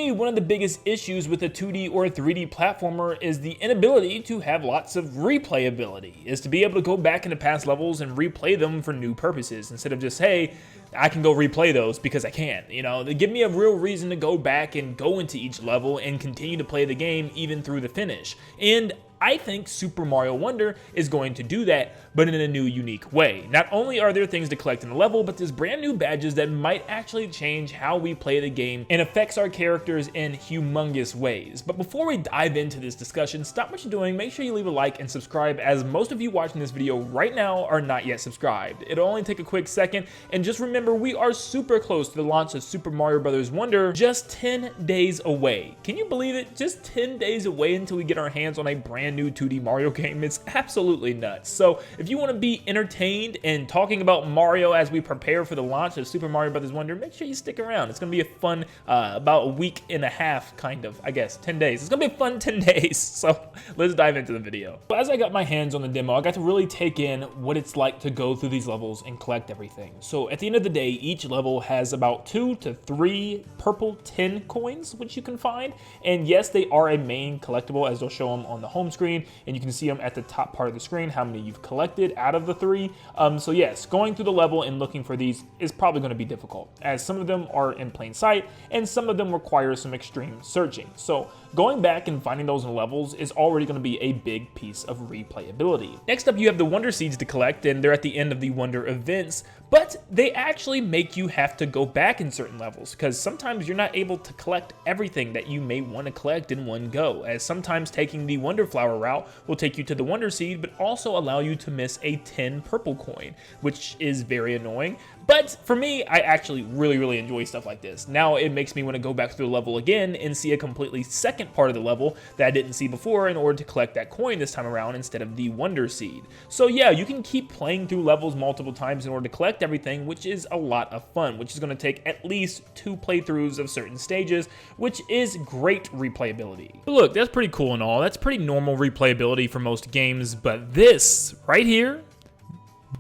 me, one of the biggest issues with a 2D or 3D platformer is the inability to have lots of replayability, is to be able to go back into past levels and replay them for new purposes, instead of just, hey, I can go replay those because I can. You know, they give me a real reason to go back and go into each level and continue to play the game even through the finish. And I think Super Mario Wonder is going to do that, but in a new, unique way. Not only are there things to collect in the level, but there's brand new badges that might actually change how we play the game and affects our characters in humongous ways. But before we dive into this discussion, stop what you're doing, make sure you leave a like and subscribe, as most of you watching this video right now are not yet subscribed. It'll only take a quick second, and just remember, we are super close to the launch of Super Mario Bros. Wonder, just 10 days away. Can you believe it? Just 10 days away until we get our hands on a brand new 2D Mario game. It's absolutely nuts. So if you want to be entertained and talking about Mario as we prepare for the launch of Super Mario Bros. Wonder, make sure you stick around. It's going to be a fun, about a week and a half, kind of, I guess, 10 days. It's going to be a fun 10 days. So let's dive into the video. But as I got my hands on the demo, I got to really take in what it's like to go through these levels and collect everything. So at the end of the day, each level has about 2 to 3 purple tin coins, which you can find. And yes, they are a main collectible, as they'll show them on the home screen, and you can see them at the top part of the screen, how many you've collected out of the 3. So yes, going through the level and looking for these is probably going to be difficult, as some of them are in plain sight and some of them require some extreme searching. So going back and finding those in levels is already going to be a big piece of replayability. Next up, you have the Wonder Seeds to collect, and they're at the end of the Wonder events, but they actually make you have to go back in certain levels, because sometimes you're not able to collect everything that you may want to collect in one go, as sometimes taking the Wonder Flower route will take you to the Wonder Seed, but also allow you to miss a 10 purple coin, which is very annoying. But for me, I actually really enjoy stuff like this. Now it makes me want to go back through the level again and see a completely second part of the level that I didn't see before, in order to collect that coin this time around instead of the Wonder Seed. So yeah, you can keep playing through levels multiple times in order to collect everything, which is a lot of fun, which is going to take at least 2 playthroughs of certain stages, which is great replayability. But look, that's pretty cool and all. That's pretty normal replayability for most games, but this right here,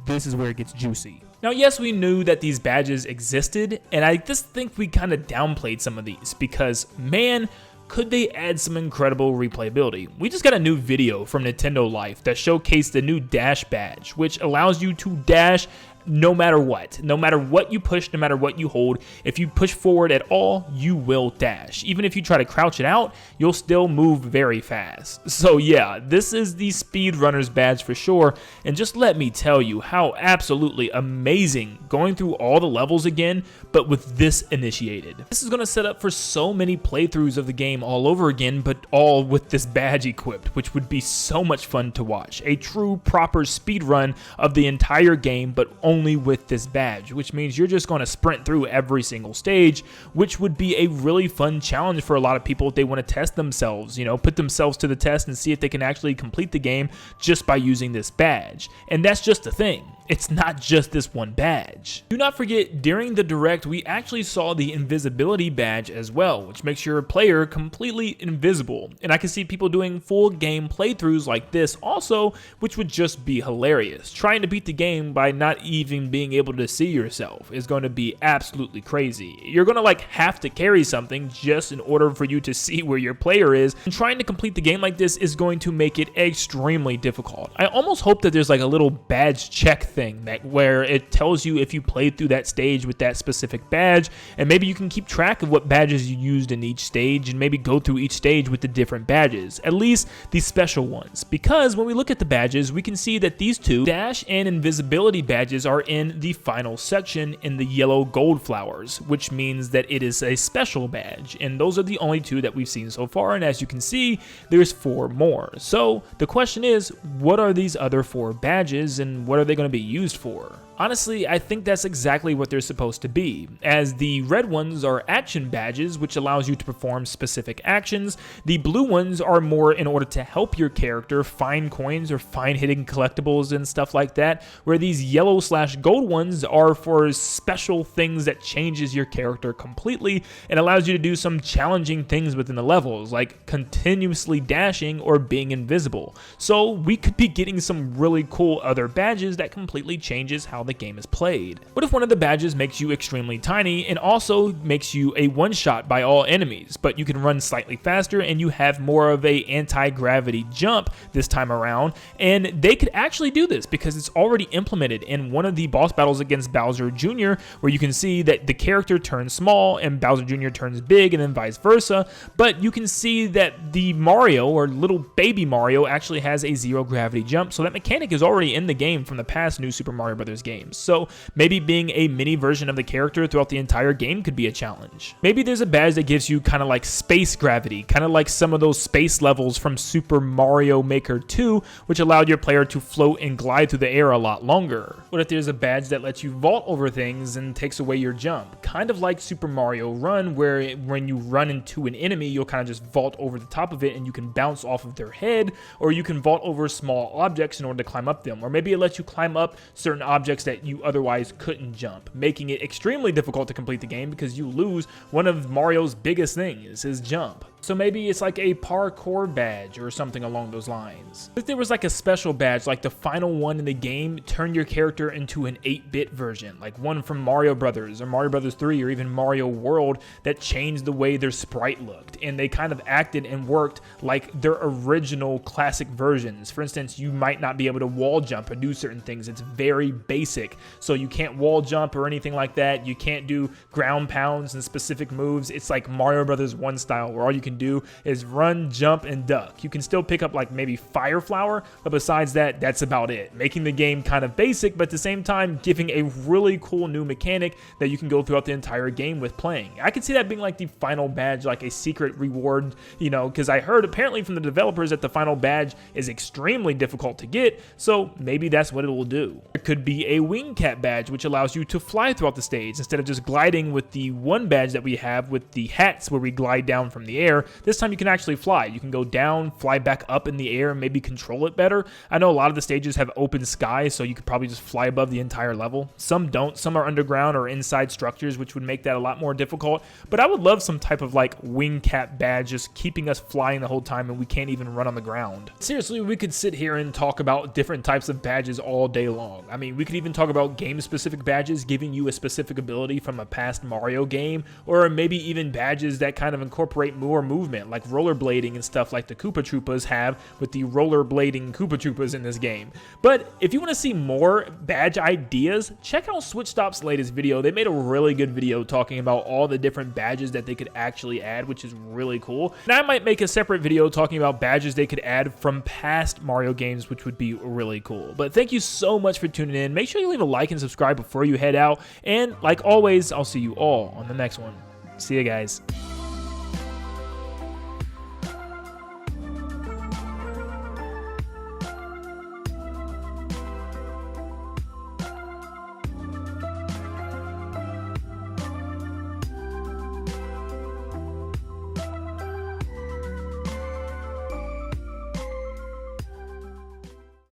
this is where it gets juicy. Now, yes, we knew that these badges existed, and I just think we kind of downplayed some of these, because, man, could they add some incredible replayability. We just got a new video from Nintendo Life that showcased the new Dash badge, which allows you to dash no matter what you push, no matter what you hold. If you push forward at all, you will dash. Even if you try to crouch it out, you'll still move very fast. So yeah, this is the speedrunner's badge for sure, and just let me tell you how absolutely amazing going through all the levels again, but with this initiated. This is going to set up for so many playthroughs of the game all over again, but all with this badge equipped, which would be so much fun to watch. A true proper speedrun of the entire game, but only with this badge, which means you're just going to sprint through every single stage, which would be a really fun challenge for a lot of people if they want to test themselves, you know, put themselves to the test and see if they can actually complete the game just by using this badge. And that's just the thing. It's not just this one badge. Do not forget, during the direct, we actually saw the invisibility badge as well, which makes your player completely invisible. And I can see people doing full game playthroughs like this also, which would just be hilarious. Trying to beat the game by not even being able to see yourself is going to be absolutely crazy. You're going to like have to carry something just in order for you to see where your player is. And trying to complete the game like this is going to make it extremely difficult. I almost hope that there's like a little badge check thing that where it tells you if you played through that stage with that specific badge, and maybe you can keep track of what badges you used in each stage and maybe go through each stage with the different badges, at least these special ones. Because when we look at the badges, we can see that these two dash and invisibility badges are in the final section in the yellow gold flowers, which means that it is a special badge, and those are the only 2 that we've seen so far, and as you can see, there's 4 more. So the question is, what are these other 4 badges and what are they going to be used for? Honestly, I think that's exactly what they're supposed to be, as the red ones are action badges, which allows you to perform specific actions. The blue ones are more in order to help your character find coins or find hidden collectibles and stuff like that, where these yellow/gold ones are for special things that changes your character completely and allows you to do some challenging things within the levels, like continuously dashing or being invisible. So we could be getting some really cool other badges that completely changes how the game is played. What if one of the badges makes you extremely tiny and also makes you a one-shot by all enemies, but you can run slightly faster and you have more of a anti-gravity jump this time around? And they could actually do this because it's already implemented in one of the boss battles against Bowser Jr., where you can see that the character turns small and Bowser Jr. turns big and then vice versa, but you can see that the Mario, or little baby Mario, actually has a zero gravity jump, so that mechanic is already in the game from the past New Super Mario Bros. Games. So maybe being a mini version of the character throughout the entire game could be a challenge. Maybe there's a badge that gives you kind of like space gravity, kind of like some of those space levels from Super Mario Maker 2, which allowed your player to float and glide through the air a lot longer. What if there's a badge that lets you vault over things and takes away your jump? Kind of like Super Mario Run, where when you run into an enemy, you'll kind of just vault over the top of it and you can bounce off of their head, or you can vault over small objects in order to climb up them, or maybe it lets you climb up certain objects that you otherwise couldn't jump, making it extremely difficult to complete the game because you lose one of Mario's biggest things, his jump. So maybe it's like a parkour badge or something along those lines. If there was like a special badge, like the final one in the game, turn your character into an 8-bit version, like one from Mario Brothers or Mario Brothers 3 or even Mario World, that changed the way their sprite looked and they kind of acted and worked like their original classic versions. For instance, you might not be able to wall jump or do certain things. It's very basic, so you can't wall jump or anything like that. You can't do ground pounds and specific moves. It's like Mario Brothers 1 style, where all you can do is run, jump, and duck. You can still pick up like maybe Fire Flower, but besides that, that's about it. Making the game kind of basic, but at the same time giving a really cool new mechanic that you can go throughout the entire game with playing. I could see that being like the final badge, like a secret reward, you know, because I heard apparently from the developers that the final badge is extremely difficult to get, so maybe that's what it will do. There could be a wing cap badge, which allows you to fly throughout the stage instead of just gliding with the one badge that we have with the hats where we glide down from the air. This time you can actually fly. You can go down, fly back up in the air, and maybe control it better. I know a lot of the stages have open sky, so you could probably just fly above the entire level. Some don't. Some are underground or inside structures, which would make that a lot more difficult. But I would love some type of like wing cap badge just keeping us flying the whole time and we can't even run on the ground. Seriously, we could sit here and talk about different types of badges all day long. I mean, we could even talk about game-specific badges giving you a specific ability from a past Mario game, or maybe even badges that kind of incorporate more movement, like rollerblading and stuff like the Koopa Troopas have with the rollerblading Koopa Troopas in this game. But if you want to see more badge ideas, check out SwitchStop's latest video. They made a really good video talking about all the different badges that they could actually add, which is really cool. And I might make a separate video talking about badges they could add from past Mario games, which would be really cool. But thank you so much for tuning in. Make sure you leave a like and subscribe before you head out. And like always, I'll see you all on the next one. See you guys.